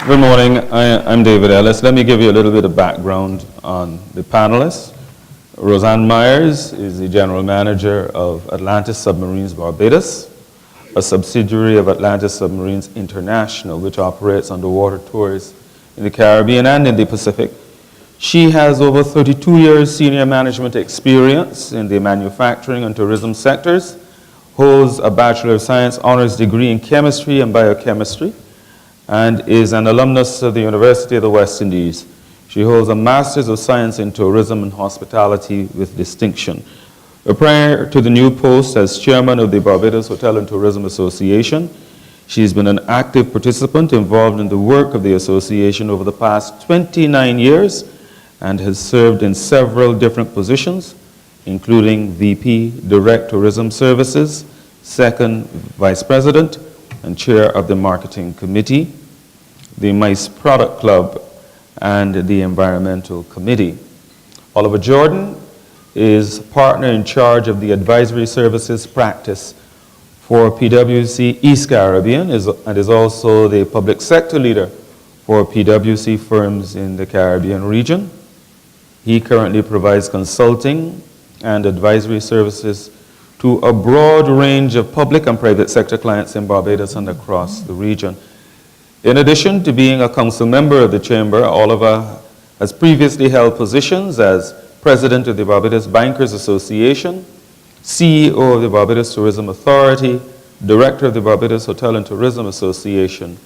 Good morning. I'm David Ellis. Let me give you a little bit of background on the panelists. Roseanne Myers is the General Manager of Atlantis Submarines Barbados, a subsidiary of Atlantis Submarines International, which operates underwater tours in the Caribbean and in the Pacific. She has over 32 years senior management experience in the manufacturing and tourism sectors, holds a Bachelor of Science honors degree in chemistry and biochemistry, and is an alumnus of the University of the West Indies. She holds a Master's of Science in Tourism and Hospitality with distinction. Prior to the new post as chairman of the Barbados Hotel and Tourism Association, she's been an active participant involved in the work of the association over the past 29 years and has served in several different positions, including VP, Direct Tourism Services, second Vice President, and Chair of the Marketing Committee, the Mice Product Club, and the Environmental Committee. Oliver Jordan is partner in charge of the advisory services practice for PwC East Caribbean and is also the public sector leader for PwC firms in the Caribbean region. He currently provides consulting and advisory services to a broad range of public and private sector clients in Barbados and across the region. In addition to being a council member of the Chamber, Oliver has previously held positions as President of the Barbados Bankers Association, CEO of the Barbados Tourism Authority, Director of the Barbados Hotel and Tourism Association,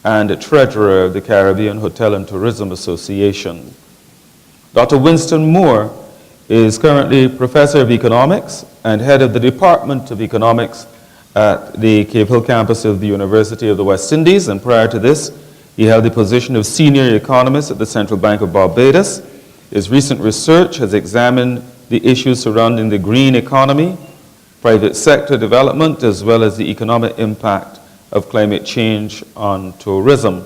and Treasurer of the Caribbean Hotel and Tourism Association. Dr. Winston Moore is currently Professor of Economics and Head of the Department of Economics at the Cave Hill campus of the University of the West Indies, and prior to this, he held the position of Senior Economist at the Central Bank of Barbados. His recent research has examined the issues surrounding the green economy, private sector development, as well as the economic impact of climate change on tourism.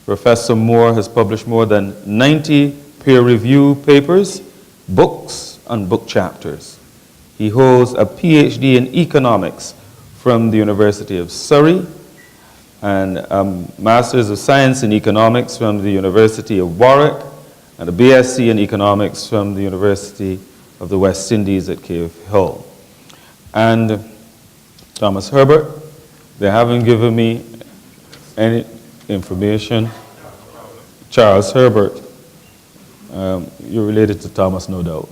Professor Moore has published more than 90 peer-reviewed papers, books, and book chapters. He holds a PhD in economics from the University of Surrey and a Master's of Science in Economics from the University of Warwick and a BSc in Economics from the University of the West Indies at Cave Hill. And Thomas Herbert, they haven't given me any information. Charles Herbert. You're related to Thomas, no doubt.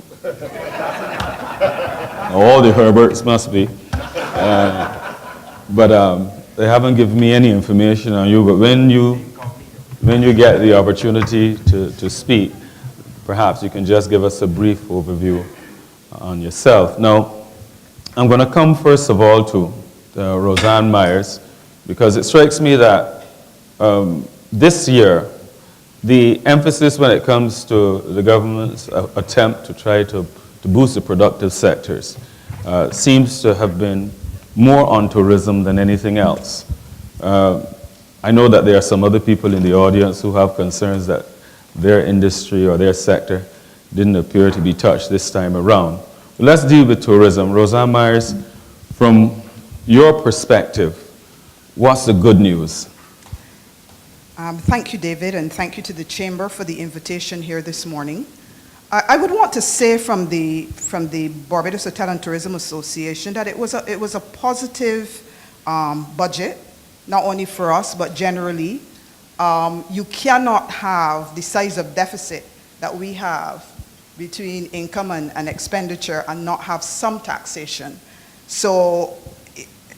All the Herberts must be. But they haven't given me any information on you. But when you get the opportunity to speak, perhaps you can just give us a brief overview on yourself. Now, I'm going to come first of all to Roseanne Myers, because it strikes me that this year, the emphasis when it comes to the government's attempt to try to boost the productive sectors seems to have been more on tourism than anything else. I know that there are some other people in the audience who have concerns that their industry or their sector didn't appear to be touched this time around. But let's deal with tourism. Roseanne Myers, from your perspective, what's the good news? Thank you, David, and thank you to the Chamber for the invitation here this morning. I would want to say from the Barbados Hotel and Tourism Association that it was a positive budget, not only for us, but generally. You cannot have the size of deficit that we have between income and expenditure and not have some taxation. So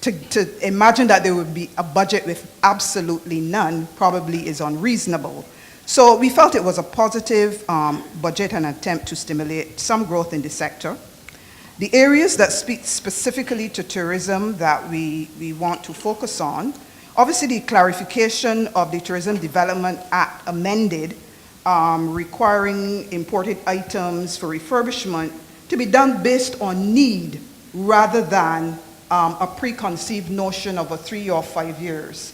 to imagine that there would be a budget with absolutely none probably is unreasonable. So we felt it was a positive budget and attempt to stimulate some growth in the sector. The areas that speak specifically to tourism that we want to focus on, obviously the clarification of the Tourism Development Act amended, requiring imported items for refurbishment to be done based on need rather than a preconceived notion of a 3 or 5 years.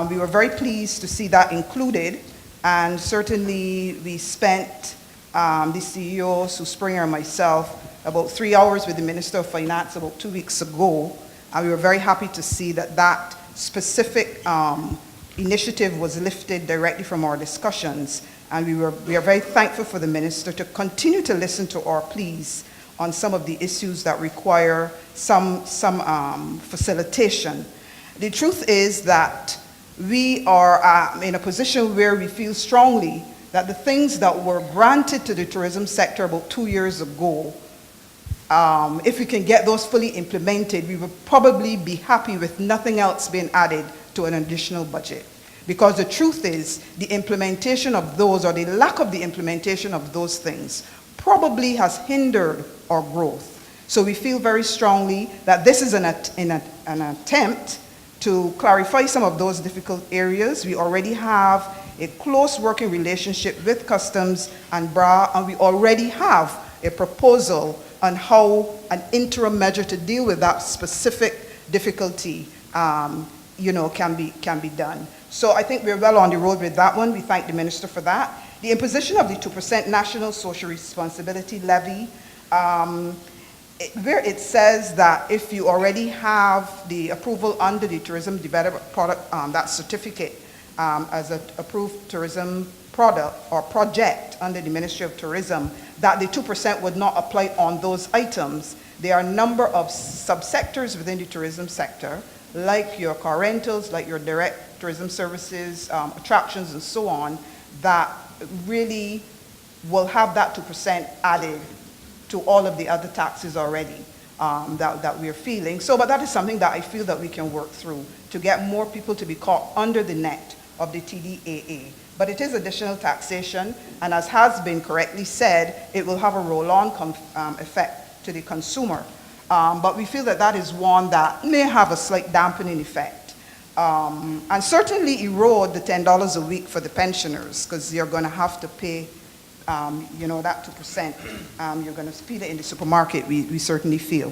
We were very pleased to see that included, and certainly we spent, the CEO, Sue Springer, and myself, about 3 hours with the Minister of Finance about 2 weeks ago, and we were very happy to see that that specific initiative was lifted directly from our discussions, and we are very thankful for the minister to continue to listen to our pleas on some of the issues that require some facilitation. The truth is that we are in a position where we feel strongly that the things that were granted to the tourism sector about 2 years ago, if we can get those fully implemented, we would probably be happy with nothing else being added to an additional budget. Because the truth is, the implementation of those, or the lack of the implementation of those things, probably has hindered our growth. So we feel very strongly that this is an attempt to clarify some of those difficult areas. We already have a close working relationship with Customs and BRA, and we already have a proposal on how an interim measure to deal with that specific difficulty can be done. So I think we're well on the road with that one. We thank the minister for that. The imposition of the 2% National Social Responsibility Levy, where it says that if you already have the approval under the Tourism Development Product, that certificate as an approved tourism product or project under the Ministry of Tourism, that the 2% would not apply on those items. There are a number of subsectors within the tourism sector, like your car rentals, like your direct tourism services, attractions and so on, that really will have that 2% added to all of the other taxes already that we're feeling. So, but that is something that I feel that we can work through to get more people to be caught under the net of the TDAA. But it is additional taxation, and as has been correctly said, it will have a roll-on effect to the consumer. But we feel that that is one that may have a slight dampening effect. And certainly erode the $10 a week for the pensioners, because you're going to have to pay that 2%. You're going to pay it in the supermarket, we certainly feel.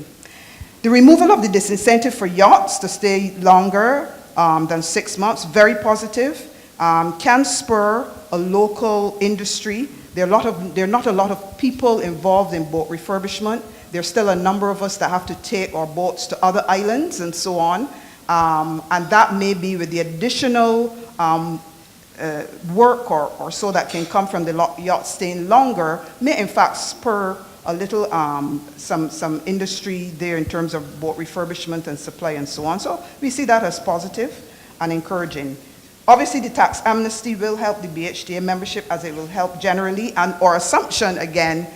The removal of the disincentive for yachts to stay longer than 6 months, very positive. Can spur a local industry. There are not a lot of people involved in boat refurbishment. There's still a number of us that have to take our boats to other islands and so on. And that may be with the additional work or so that can come from the yacht staying longer, may in fact spur a little some industry there in terms of boat refurbishment and supply and so on. So we see that as positive and encouraging. Obviously, the tax amnesty will help the BHTA membership, as it will help generally, and our assumption, again,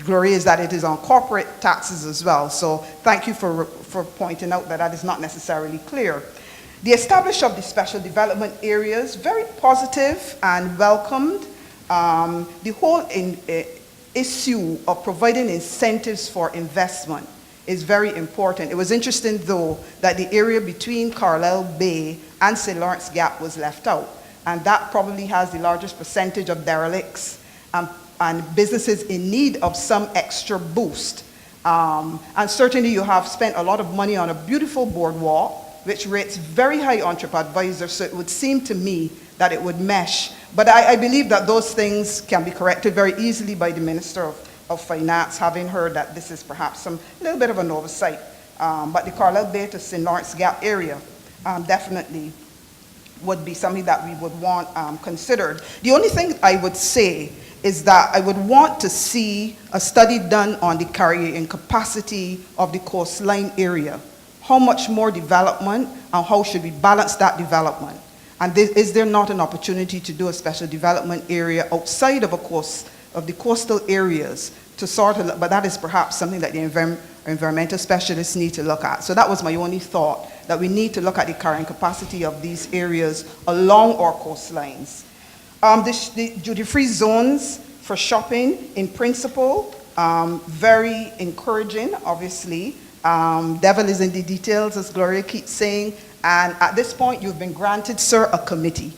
Gloria, is that it is on corporate taxes as well. So thank you for pointing out that that is not necessarily clear. The establishment of the special development areas, very positive and welcomed. The whole issue of providing incentives for investment is very important. It was interesting, though, that the area between Carlisle Bay and St. Lawrence Gap was left out. And that probably has the largest percentage of derelicts and businesses in need of some extra boost. And certainly you have spent a lot of money on a beautiful boardwalk, which rates very high on TripAdvisor, so it would seem to me that it would mesh. But I believe that those things can be corrected very easily by the Minister of Finance, having heard that this is perhaps a little bit of an oversight. But the Carlisle Bay to St. Lawrence Gap area definitely would be something that we would want considered. The only thing I would say is that I would want to see a study done on the carrying capacity of the coastline area. How much more development, and how should we balance that development? And is there not an opportunity to do a special development area outside of the coastal areas to sort of, but that is perhaps something that the environmental specialists need to look at. So that was my only thought, that we need to look at the carrying capacity of these areas along our coastlines. The duty-free zones for shopping, in principle, very encouraging, obviously. Devil is in the details, as Gloria keeps saying, and at this point you've been granted, sir, a committee.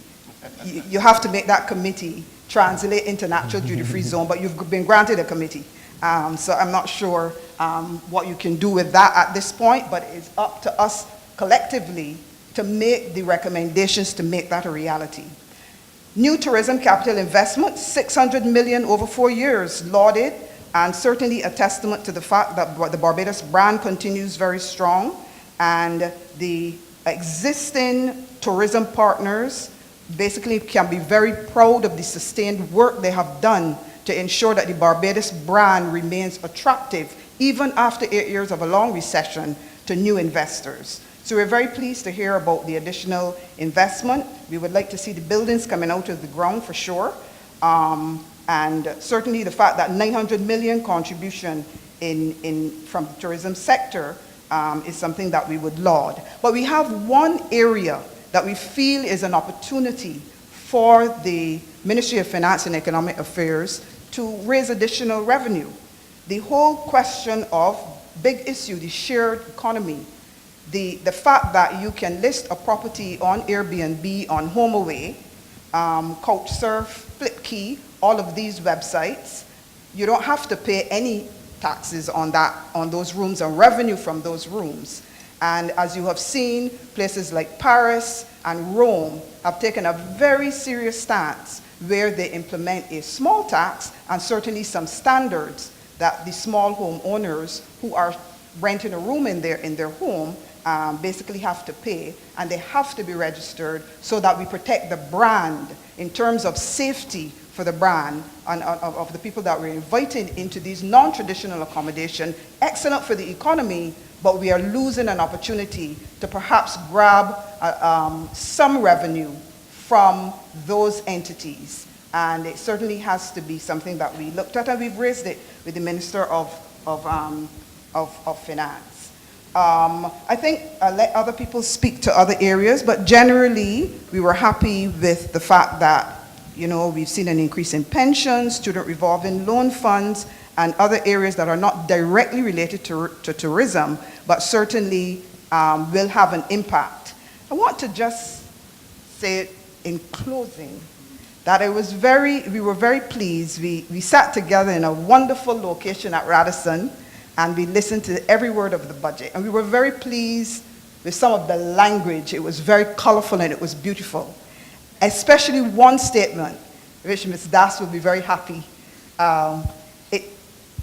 You have to make that committee translate into natural duty-free zone, but you've been granted a committee. So I'm not sure what you can do with that at this point, but it's up to us collectively to make the recommendations to make that a reality. New tourism capital investment, $600 million over 4 years, lauded, and certainly a testament to the fact that the Barbados brand continues very strong, and the existing tourism partners basically can be very proud of the sustained work they have done to ensure that the Barbados brand remains attractive even after 8 years of a long recession to new investors. So we're very pleased to hear about the additional investment. We would like to see the buildings coming out of the ground for sure. And certainly the fact that 900 million contribution from the tourism sector is something that we would laud. But we have one area that we feel is an opportunity for the Ministry of Finance and Economic Affairs to raise additional revenue. The whole question of big issue, the shared economy, the fact that you can list a property on Airbnb, on HomeAway, Couchsurf, Flipkey, all of these websites, you don't have to pay any taxes on those rooms and revenue from those rooms. And as you have seen, places like Paris and Rome have taken a very serious stance where they implement a small tax and certainly some standards that the small home owners who are renting a room in their home basically have to pay, and they have to be registered so that we protect the brand in terms of safety for the brand and of the people that we're inviting into these non-traditional accommodation. Excellent for the economy, but we are losing an opportunity to perhaps grab some revenue from those entities. And it certainly has to be something that we looked at, and we've raised it with the Minister of Finance. I think I'll let other people speak to other areas, but generally we were happy with the fact that, you know, we've seen an increase in pensions, student revolving loan funds, and other areas that are not directly related to tourism, but certainly will have an impact. I want to just say in closing that we were very pleased. We sat together in a wonderful location at Radisson, and we listened to every word of the budget. And we were very pleased with some of the language. It was very colorful and it was beautiful. Especially one statement, which Ms. Das will be very happy.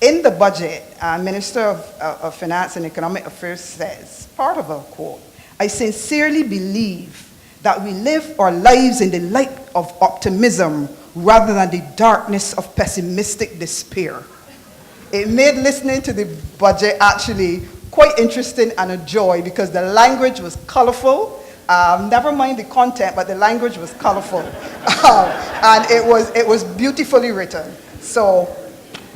In the budget, Minister of Finance and Economic Affairs says, part of a quote, "I sincerely believe that we live our lives in the light of optimism rather than the darkness of pessimistic despair." It made listening to the budget actually quite interesting and a joy because the language was colorful. Never mind the content, but the language was colorful. And it was beautifully written. So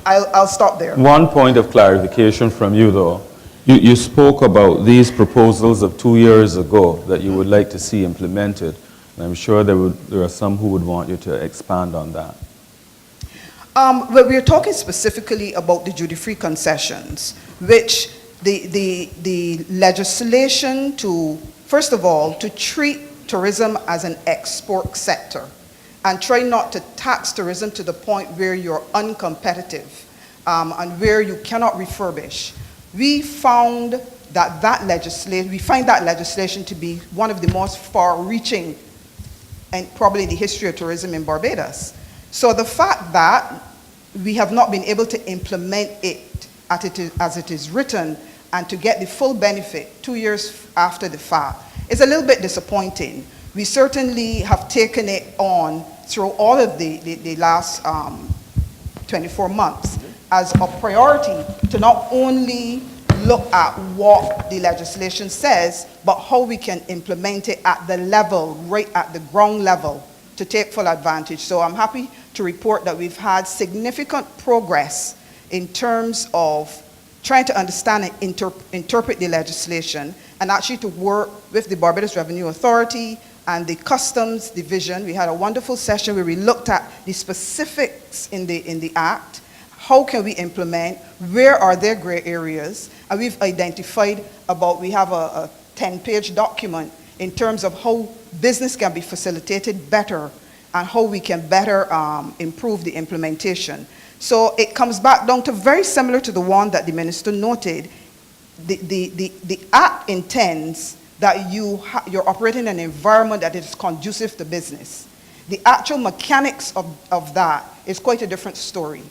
I'll stop there. One point of clarification from you, though. You spoke about these proposals of 2 years ago that you would like to see implemented. And I'm sure there are some who would want you to expand on that. Well, we're talking specifically about the duty-free concessions, which the legislation to, first of all, to treat tourism as an export sector and try not to tax tourism to the point where you're uncompetitive and where you cannot refurbish. We find that legislation to be one of the most far-reaching and probably in the history of tourism in Barbados. So the fact that we have not been able to implement it as it is written and to get the full benefit 2 years after the fact is a little bit disappointing. We certainly have taken it on through all of the last 24 months as a priority to not only look at what the legislation says, but how we can implement it at the level, right at the ground level, to take full advantage. So I'm happy to report that we've had significant progress in terms of trying to understand and interpret the legislation, and actually to work with the Barbados Revenue Authority and the Customs Division. We had a wonderful session where we looked at the specifics in the Act. How can we implement? Where are there gray areas? And we've identified we have a 10-page document in terms of how business can be facilitated better and how we can better improve the implementation. So it comes back down to very similar to the one that the minister noted. The Act intends that you're operating in an environment that is conducive to business. The actual mechanics of that is quite a different story.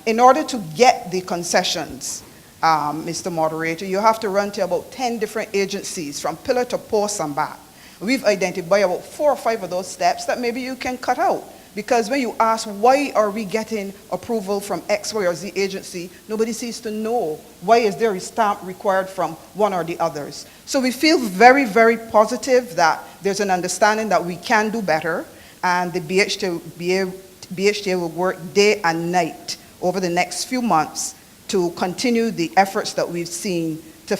In order to get the concessions, Mr. Moderator, you have to run to about 10 different agencies from pillar to post and back. We've identified about 4 or 5 of those steps that maybe you can cut out. Because when you ask, why are we getting approval from X, Y, or Z agency, nobody seems to know why is there a stamp required from one or the others. So we feel very, very positive that there's an understanding that we can do better, and the BHTA will work day and night over the next few months to continue the efforts that we've seen to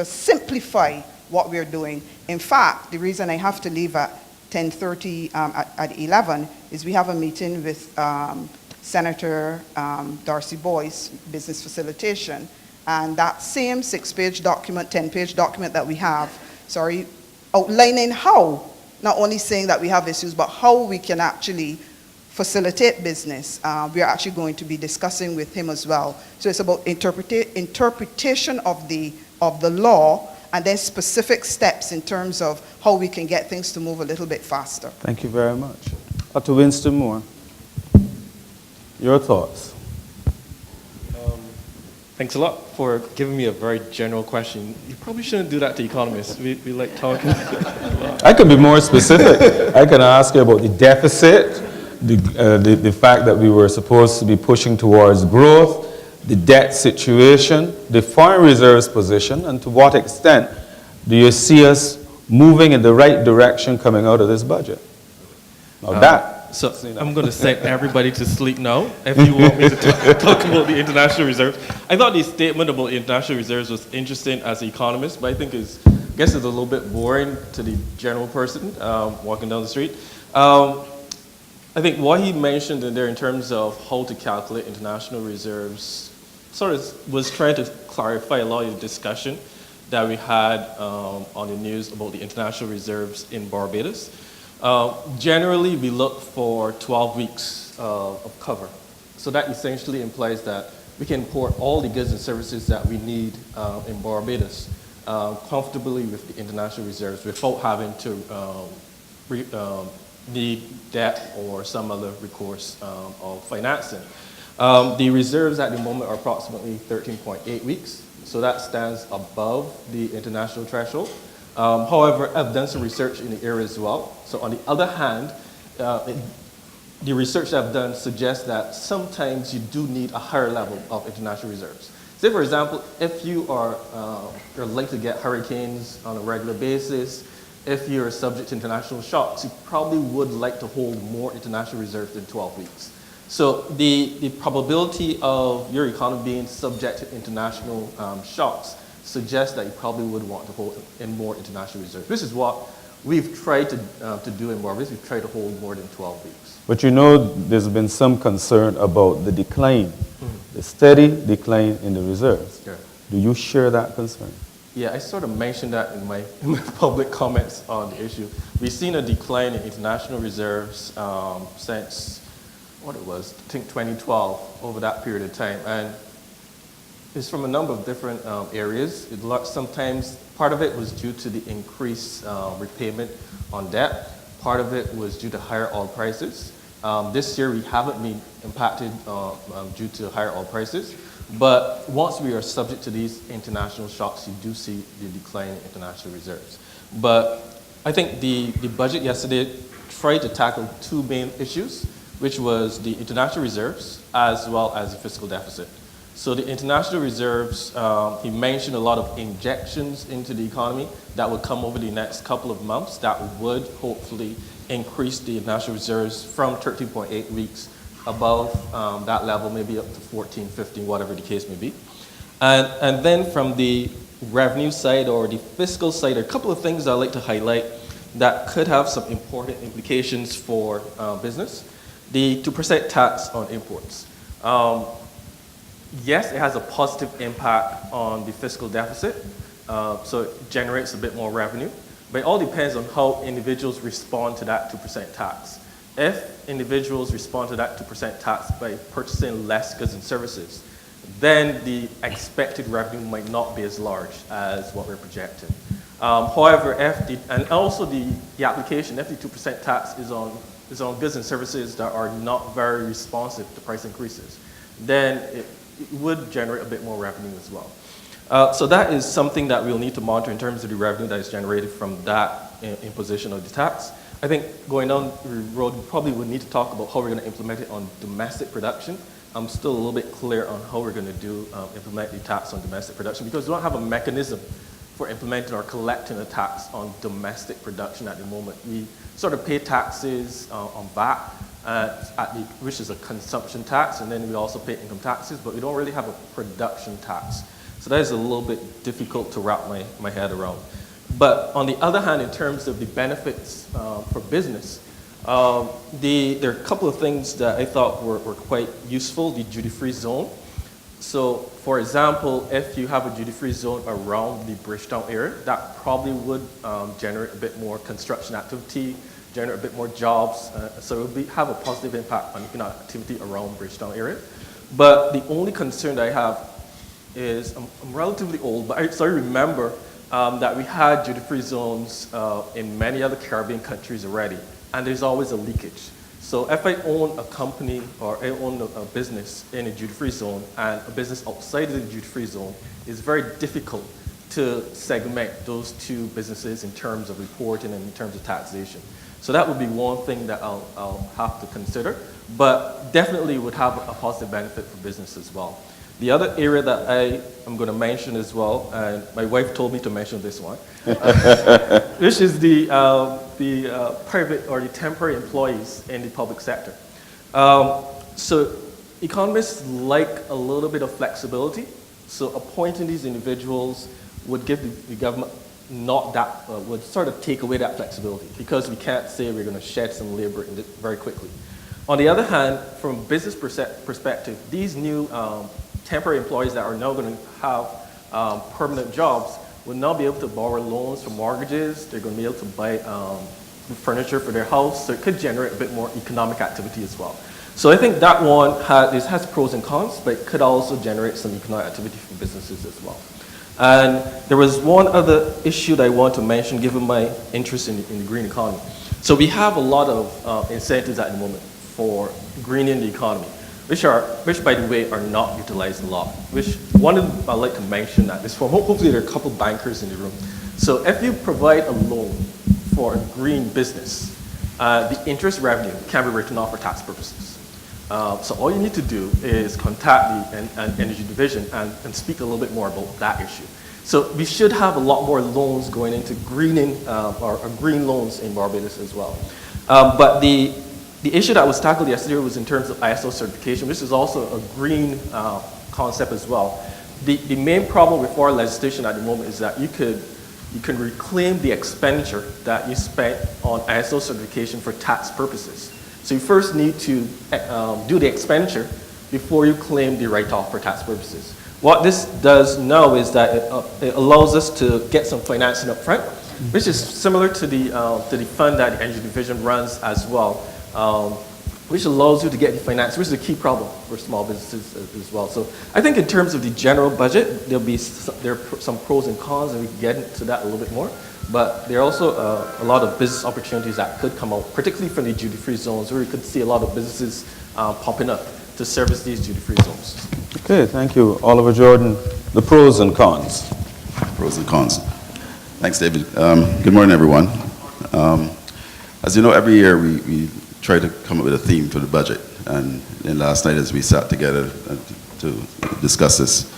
simplify what we're doing. In fact, the reason I have to leave at 10:30 at 11 is we have a meeting with Senator Darcy Boyce, business facilitation, and that same 6-page document, 10-page document that we have, outlining how, not only saying that we have issues, but how we can actually facilitate business. We are actually going to be discussing with him as well. So it's about interpretation of the law, and then specific steps in terms of how we can get things to move a little bit faster. Thank you very much. Dr. Winston Moore, your thoughts? Thanks a lot for giving me a very general question. You probably shouldn't do that to economists. We like talking. I could be more specific. I can ask you about the deficit, the fact that we were supposed to be pushing towards growth, the debt situation, the foreign reserves position, and to what extent do you see us moving in the right direction coming out of this budget? Now So I'm going to send everybody to sleep now if you want me to talk about the international reserves. I thought the statement about the international reserves was interesting as an economist, but I think it's a little bit boring to the general person walking down the street. I think what he mentioned in there in terms of how to calculate international reserves sort of was trying to clarify a lot of the discussion that we had on the news about the international reserves in Barbados. Generally, we look for 12 weeks of cover. So that essentially implies that we can import all the goods and services that we need in Barbados comfortably with the international reserves without having to need debt or some other recourse of financing. The reserves at the moment are approximately 13.8 weeks, so that stands above the international threshold. However, I've done some research in the area as well. So on the other hand, the research I've done suggests that sometimes you do need a higher level of international reserves. Say, for example, if you are you're likely to get hurricanes on a regular basis, if you're subject to international shocks, you probably would like to hold more international reserves than 12 weeks. So the probability of your economy being subject to international shocks suggests that you probably would want to hold in more international reserves. This is what we've tried to do in Barbados. We've tried to hold more than 12 weeks. But you know there's been some concern about the decline, the steady decline in the reserves. Yeah. Do you share that concern? Yeah, I sort of mentioned that in my public comments on the issue. We've seen a decline in international reserves since, what it was, I think 2012, over that period of time. And it's from a number of different areas. Sometimes part of it was due to the increased repayment on debt. Part of it was due to higher oil prices. This year we haven't been impacted due to higher oil prices. But once we are subject to these international shocks, you do see the decline in international reserves. But I think the budget yesterday tried to tackle two main issues, which was the international reserves as well as the fiscal deficit. So the international reserves, he mentioned a lot of injections into the economy that would come over the next couple of months that would hopefully increase the international reserves from 13.8 weeks above that level, maybe up to 14, 15, whatever the case may be. And then from the revenue side or the fiscal side, a couple of things I'd like to highlight that could have some important implications for business. The 2% tax on imports. Yes, it has a positive impact on the fiscal deficit, so it generates a bit more revenue, but it all depends on how individuals respond to that 2% tax. If individuals respond to that 2% tax by purchasing less goods and services, then the expected revenue might not be as large as what we're projecting. However, and also the application, if the 2% tax is on goods and services that are not very responsive to price increases, then it would generate a bit more revenue as well. So that is something that we'll need to monitor in terms of the revenue that is generated from that imposition of the tax. I think going down the road, we probably would need to talk about how we're going to implement it on domestic production. I'm still a little bit clear on how we're going to implement the tax on domestic production, because we don't have a mechanism for implementing or collecting a tax on domestic production at the moment. We sort of pay taxes on VAT, which is a consumption tax, and then we also pay income taxes, but we don't really have a production tax. So that is a little bit difficult to wrap my head around. But on the other hand, in terms of the benefits for business, there are a couple of things that I thought were quite useful. The duty-free zone. So, for example, if you have a duty-free zone around the Bridgetown area, that probably would generate a bit more construction activity, generate a bit more jobs. So it would have a positive impact on economic activity around Bridgetown area. But the only concern that I have is, I'm relatively old, but I still remember that we had duty-free zones in many other Caribbean countries already, and there's always a leakage. So if I own a company or I own a business in a duty-free zone and a business outside of the duty-free zone, it's very difficult to segment those two businesses in terms of reporting and in terms of taxation. So that would be one thing that I'll have to consider, but definitely would have a positive benefit for business as well. The other area that I am going to mention as well, and my wife told me to mention this one, which is the private or the temporary employees in the public sector. So economists like a little bit of flexibility. So appointing these individuals would give the government would sort of take away that flexibility, because we can't say we're going to shed some labor very quickly. On the other hand, from a business perspective, these new temporary employees that are now going to have permanent jobs will now be able to borrow loans for mortgages. They're going to be able to buy furniture for their house, so it could generate a bit more economic activity as well. So I think that one has pros and cons, but it could also generate some economic activity for businesses as well. And there was one other issue that I want to mention, given my interest in the green economy. So we have a lot of incentives at the moment for greening the economy, which by the way are not utilized a lot. Which one of them I'd like to mention at this forum. Hopefully there are a couple bankers in the room. So if you provide a loan for a green business, the interest revenue can be written off for tax purposes. So all you need to do is contact the Energy Division and speak a little bit more about that issue. So we should have a lot more loans going into greening or green loans in Barbados as well. But the issue that was tackled yesterday was in terms of ISO certification, which is also a green concept as well. The main problem with our legislation at the moment is that you can reclaim the expenditure that you spent on ISO certification for tax purposes. So you first need to do the expenditure before you claim the write-off for tax purposes. What this does now is that it allows us to get some financing up front, which is similar to the fund that the Energy Division runs as well, which allows you to get the finance, which is a key problem for small businesses as well. So I think in terms of the general budget, there are some pros and cons, and we can get into that a little bit more. But there are also a lot of business opportunities that could come out, particularly from the duty-free zones, where you could see a lot of businesses popping up to service these duty-free zones. Okay, thank you. Oliver Jordan, the pros and cons. Pros and cons. Thanks, David. Good morning, everyone. As you know, every year we try to come up with a theme for the budget. And then last night, as we sat together to discuss this,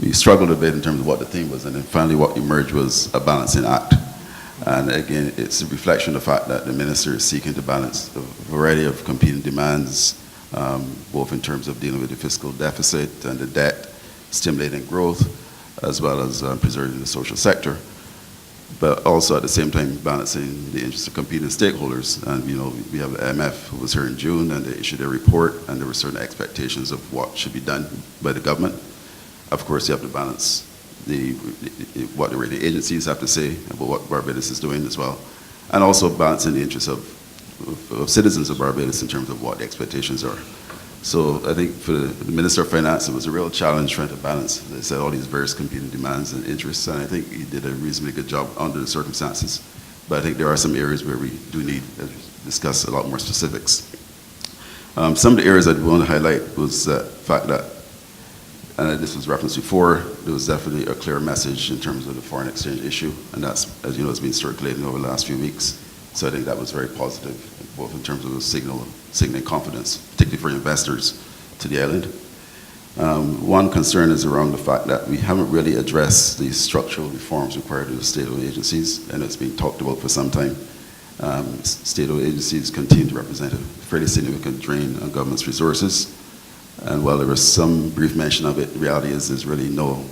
we struggled a bit in terms of what the theme was, and then finally what emerged was a balancing act. And again, it's a reflection of the fact that the minister is seeking to balance a variety of competing demands, both in terms of dealing with the fiscal deficit and the debt, stimulating growth, as well as preserving the social sector, but also at the same time balancing the interests of competing stakeholders. And you know, we have the IMF who was here in June, and they issued a report, and there were certain expectations of what should be done by the government. Of course, you have to balance what the rating agencies have to say about what Barbados is doing as well, and also balancing the interests of citizens of Barbados in terms of what the expectations are. So I think for the Minister of Finance, it was a real challenge trying to balance, as I said, all these various competing demands and interests, and I think he did a reasonably good job under the circumstances. But I think there are some areas where we do need to discuss a lot more specifics. Some of the areas I'd want to highlight was the fact that and this was referenced before, there was definitely a clear message in terms of the foreign exchange issue, and that's, as you know, has been circulating over the last few weeks. So I think that was very positive, both in terms of the signaling confidence, particularly for investors to the island. One concern is around the fact that we haven't really addressed the structural reforms required of the state-owned agencies, and it's been talked about for some time. State-owned agencies continue to represent a fairly significant drain on government's resources. And while there was some brief mention of it, the reality is there's really no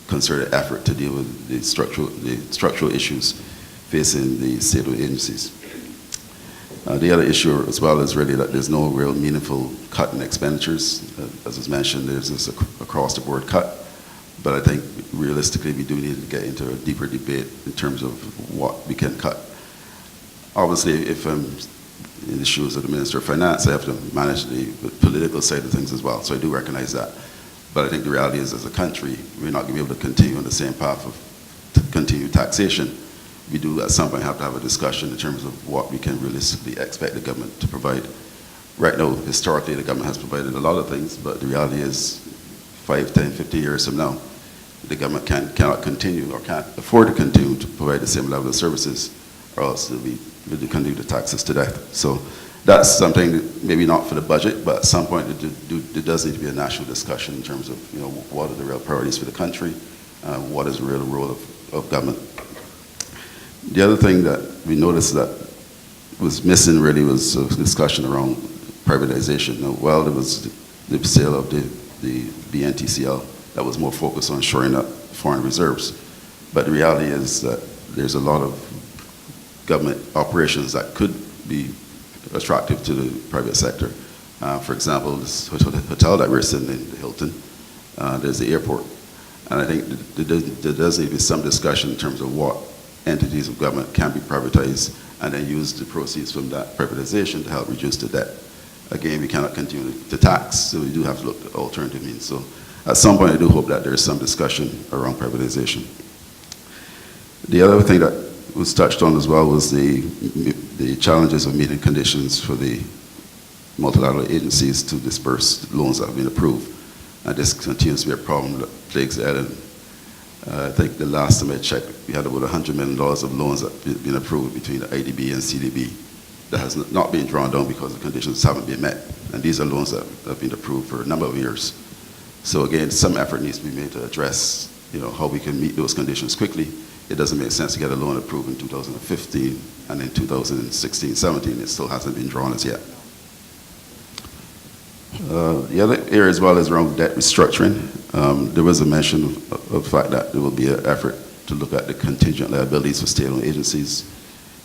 concerted effort to deal with the structural issues facing the state-owned agencies. The other issue as well is really that there's no real meaningful cut in expenditures. As was mentioned, there's this across-the-board cut, but I think realistically we do need to get into a deeper debate in terms of what we can cut. Obviously, if I'm in the shoes of the Minister of Finance, I have to manage the political side of things as well, so I do recognize that. But I think the reality is, as a country, we're not going to be able to continue on the same path of continued taxation. We do at some point have to have a discussion in terms of what we can realistically expect the government to provide. Right now, historically, the government has provided a lot of things, but the reality is 5, 10, 50 years from now, the government cannot continue or can't afford to continue to provide the same level of services, or else they'll be really continue to tax us to death. So that's something that maybe not for the budget, but at some point there does need to be a national discussion in terms of, you know, what are the real priorities for the country, what is the real role of government. The other thing that we noticed that was missing really was a discussion around privatization. Now, while there was the sale of the BNTCL that was more focused on shoring up foreign reserves, but the reality is that there's a lot of government operations that could be attractive to the private sector. For example, this hotel that we're sitting in, the Hilton, there's the airport. And I think there does need to be some discussion in terms of what entities of government can be privatized and then use the proceeds from that privatization to help reduce the debt. Again, we cannot continue to tax, so we do have to look at alternative means. So at some point, I do hope that there is some discussion around privatization. The other thing that was touched on as well was the challenges of meeting conditions for the multilateral agencies to disperse loans that have been approved. And this continues to be a problem that plagues the island. I think the last time I checked, we had about $100 million of loans that have been approved between the IDB and CDB that has not been drawn down because the conditions haven't been met. And these are loans that have been approved for a number of years. So again, some effort needs to be made to address, you know, how we can meet those conditions quickly. It doesn't make sense to get a loan approved in 2015 and in 2016, 17, it still hasn't been drawn as yet. The other area as well is around debt restructuring. There was a mention of the fact that there will be an effort to look at the contingent liabilities for state-owned agencies.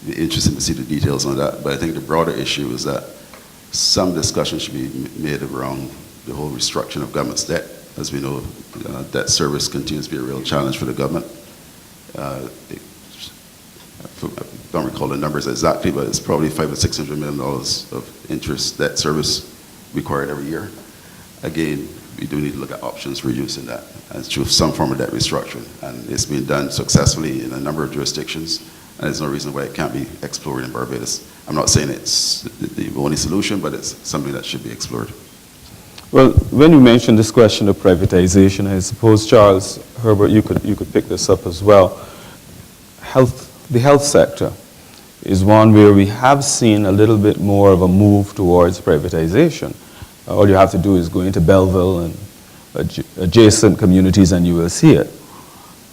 It'd be interesting to see the details on that, but I think the broader issue is that some discussion should be made around the whole restructuring of government's debt. As we know, debt service continues to be a real challenge for the government. I don't recall the numbers exactly, but it's probably $500 or $600 million of interest debt service required every year. Again, we do need to look at options for reducing that and through some form of debt restructuring. And it's been done successfully in a number of jurisdictions, and there's no reason why it can't be explored in Barbados. I'm not saying it's the only solution, but it's something that should be explored. Well, when you mentioned this question of privatization, I suppose, Charles, Herbert, you could pick this up as well. The health sector is one where we have seen a little bit more of a move towards privatization. All you have to do is go into Belleville and adjacent communities and you will see it.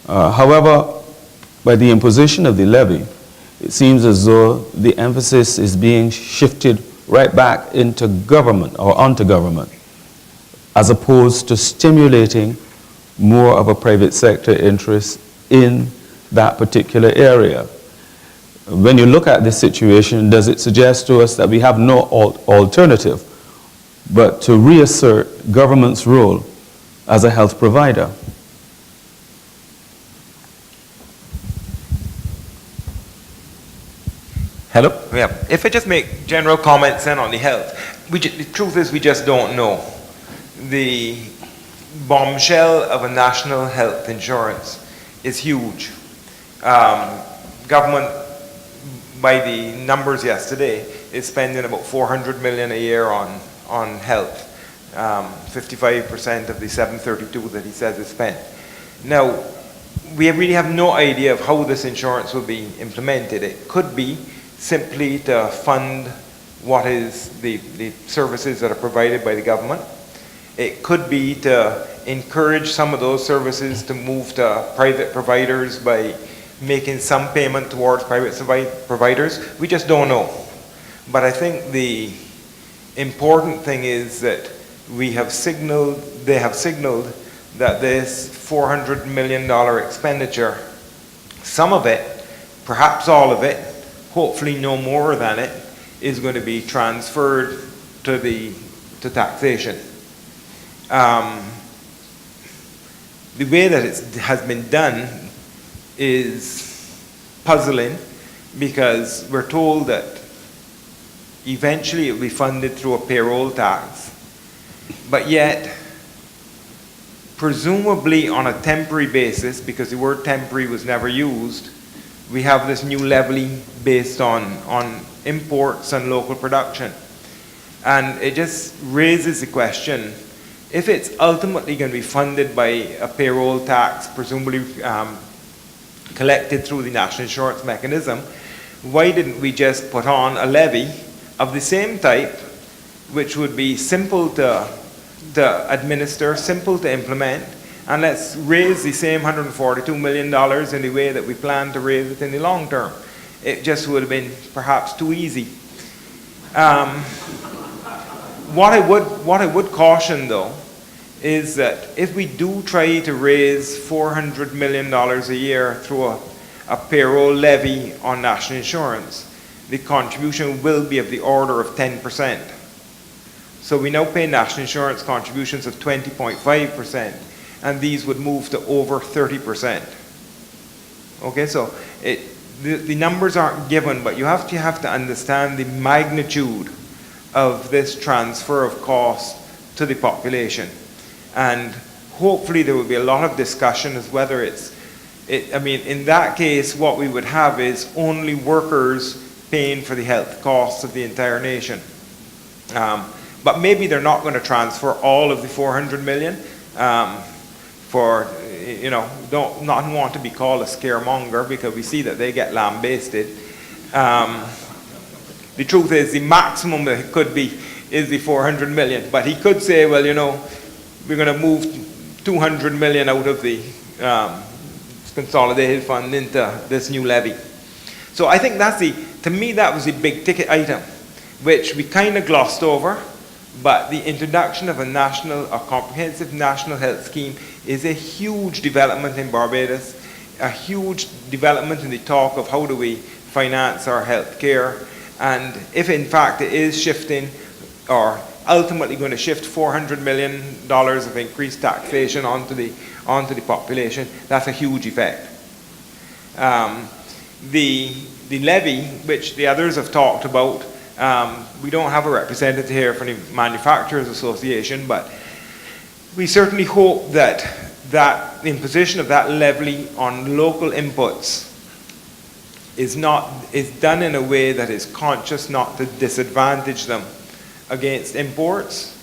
However, by the imposition of the levy, it seems as though the emphasis is being shifted right back into government or onto government, as opposed to stimulating more of a private sector interest in that particular area. When you look at this situation, does it suggest to us that we have no alternative but to reassert government's role as a health provider? Hello? Yeah. If I just make general comments then on the health, the truth is we just don't know. The bombshell of a national health insurance is huge. Government, by the numbers yesterday, is spending about $400 million a year on health. 55% of the 732 that he says is spent. Now, we really have no idea of how this insurance will be implemented. It could be simply to fund what is the services that are provided by the government. It could be to encourage some of those services to move to private providers by making some payment towards private providers. We just don't know. But I think the important thing is that they have signaled that this $400 million expenditure, some of it, perhaps all of it, hopefully no more than it, is going to be transferred to taxation. The way that it has been done is puzzling, because we're told that eventually it will be funded through a payroll tax, but yet presumably on a temporary basis, because the word temporary was never used, we have this new levy based on imports and local production. And it just raises the question, if it's ultimately going to be funded by a payroll tax, presumably collected through the national insurance mechanism, why didn't we just put on a levy of the same type, which would be simple to administer, simple to implement, and let's raise the same $142 million in the way that we plan to raise it in the long term. It just would have been perhaps too easy. What I would caution, though, is that if we do try to raise $400 million a year through a payroll levy on national insurance, the contribution will be of the order of 10%. So we now pay national insurance contributions of 20.5%, and these would move to over 30%. Okay, so the numbers aren't given, but you have to understand the magnitude of this transfer of cost to the population. And hopefully there will be a lot of discussion as whether in that case, what we would have is only workers paying for the health costs of the entire nation. But maybe they're not going to transfer all of the 400 million don't want to be called a scaremonger, because we see that they get lambasted. The truth is the maximum that it could be is the 400 million. But he could say, well, we're going to move 200 million out of the consolidated fund into this new levy. So I think to me that was the big ticket item, which we kind of glossed over. But the introduction of a comprehensive national health scheme is a huge development in Barbados, a huge development in the talk of how do we finance our health care. And if in fact it is shifting, or ultimately going to shift $400 million of increased taxation onto the population, that's a huge effect. The levy, which the others have talked about, we don't have a representative here from the Manufacturers Association, but we certainly hope that the imposition of that levy on local inputs is done in a way that is conscious not to disadvantage them against imports,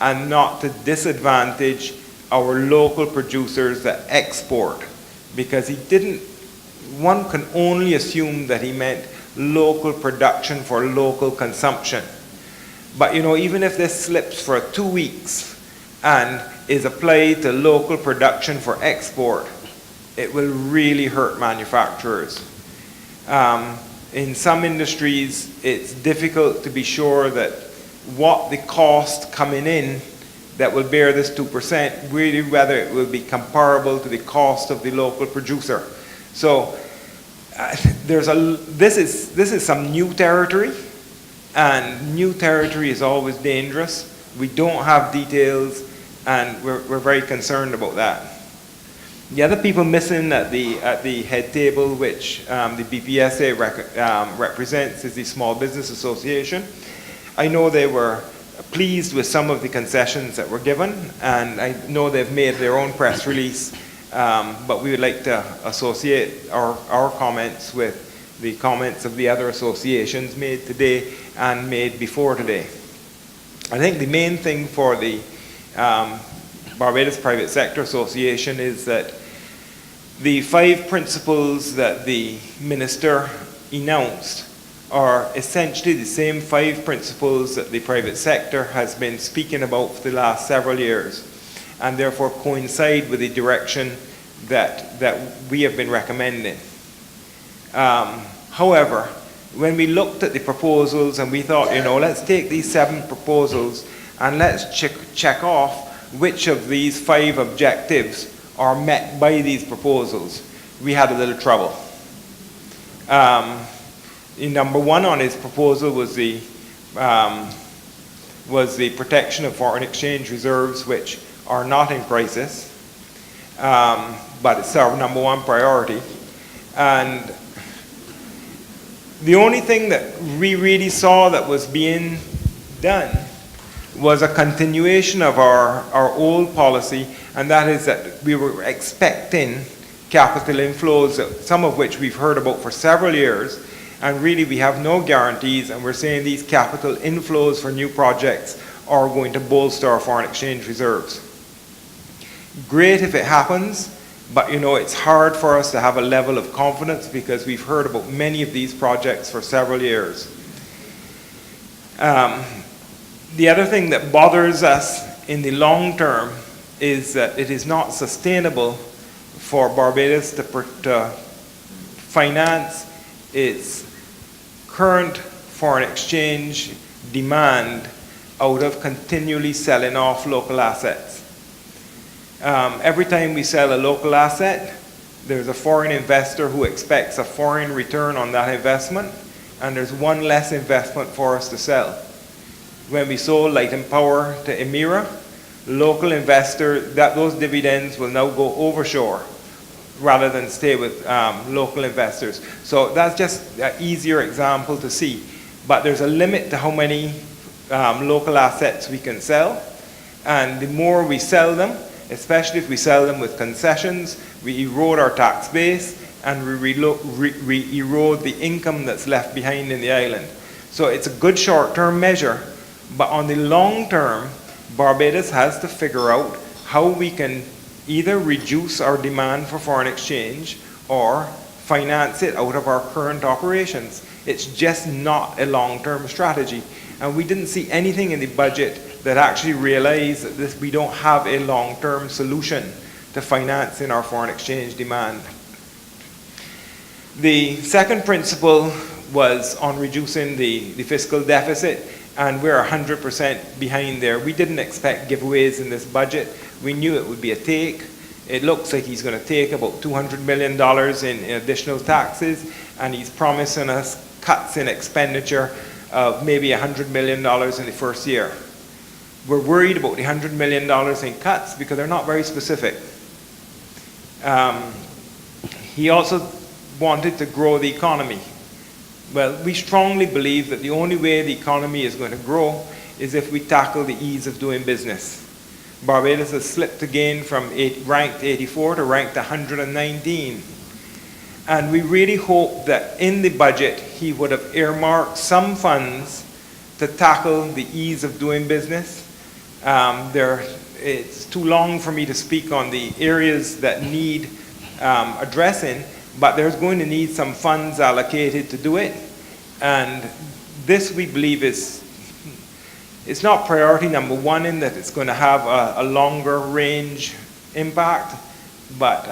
and not to disadvantage our local producers that export, because one can only assume that he meant local production for local consumption. But even if this slips for 2 weeks and is applied to local production for export, it will really hurt manufacturers. In some industries, it's difficult to be sure that what the cost coming in that will bear this 2%, really whether it will be comparable to the cost of the local producer. So this is some new territory, and new territory is always dangerous. We don't have details, and we're very concerned about that. The other people missing at the head table, which the BPSA represents, is the Small Business Association. I know they were pleased with some of the concessions that were given, and I know they've made their own press release, but we would like to associate our comments with the comments of the other associations made today and made before today. I think the main thing for the Barbados Private Sector Association is that the 5 principles that the minister announced are essentially the same 5 principles that the private sector has been speaking about for the last several years, and therefore coincide with the direction that we have been recommending. However, when we looked at the proposals and we thought, let's take these 7 proposals and let's check off which of these 5 objectives are met by these proposals, we had a little trouble. Number 1 on his proposal was the protection of foreign exchange reserves, which are not in crisis, but it's our number 1 priority. And the only thing that we really saw that was being done was a continuation of our old policy, and that is that we were expecting capital inflows, some of which we've heard about for several years, and really we have no guarantees, and we're saying these capital inflows for new projects are going to bolster our foreign exchange reserves. Great if it happens, but it's hard for us to have a level of confidence because we've heard about many of these projects for several years. The other thing that bothers us in the long term is that it is not sustainable for Barbados to finance its current foreign exchange demand out of continually selling off local assets. Every time we sell a local asset, there's a foreign investor who expects a foreign return on that investment, and there's one less investment for us to sell. When we sold Light and Power to Emira, local investor, those dividends will now go offshore rather than stay with local investors. So that's just an easier example to see. But there's a limit to how many local assets we can sell, and the more we sell them, especially if we sell them with concessions, we erode our tax base and we erode the income that's left behind in the island. So it's a good short-term measure, but on the long term, Barbados has to figure out how we can either reduce our demand for foreign exchange or finance it out of our current operations. It's just not a long-term strategy. And we didn't see anything in the budget that actually realized that we don't have a long-term solution to financing our foreign exchange demand. The second principle was on reducing the fiscal deficit, and we're 100% behind there. We didn't expect giveaways in this budget. We knew it would be a take. It looks like he's going to take about $200 million in additional taxes, and he's promising us cuts in expenditure of maybe $100 million in the first year. We're worried about the $100 million in cuts because they're not very specific. He also wanted to grow the economy. Well, we strongly believe that the only way the economy is going to grow is if we tackle the ease of doing business. Barbados has slipped again from ranked 84 to ranked 119. And we really hope that in the budget he would have earmarked some funds to tackle the ease of doing business. It's too long for me to speak on the areas that need addressing, but there's going to need some funds allocated to do it. And this, we believe, it's not priority number 1 in that it's going to have a longer range impact, but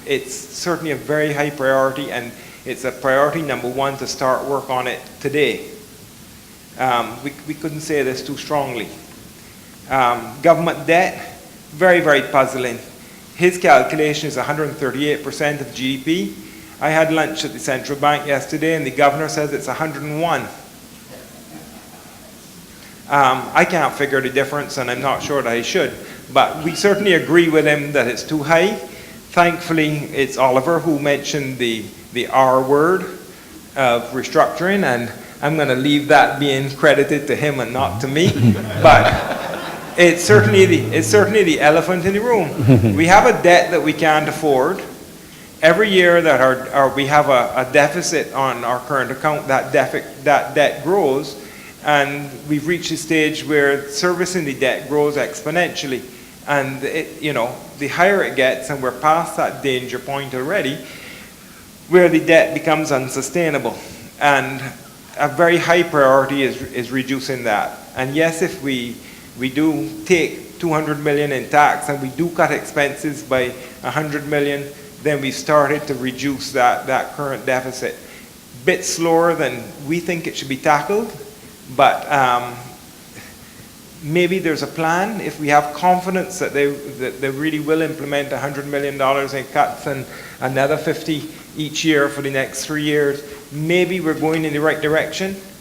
it's certainly a very high priority, and it's a priority number 1 to start work on it today. We couldn't say this too strongly. Government debt, very, very puzzling. His calculation is 138% of GDP. I had lunch at the central bank yesterday, and the governor says it's 101. I can't figure the difference, and I'm not sure that I should, but we certainly agree with him that it's too high. Thankfully, it's Oliver who mentioned the R word of restructuring, and I'm going to leave that being credited to him and not to me. But it's certainly the elephant in the room. We have a debt that we can't afford. Every year that we have a deficit on our current account, that debt grows, And we've reached a stage where servicing the debt grows exponentially. And the higher it gets, and we're past that danger point already, where the debt becomes unsustainable. And a very high priority is reducing that. And yes, if we do take 200 million in tax and we do cut expenses by 100 million, then we've started to reduce that current deficit. Bit slower than we think it should be tackled, but maybe there's a plan. If we have confidence that they really will implement $100 million in cuts and another 50 each year for the next 3 years, maybe we're going in the right direction.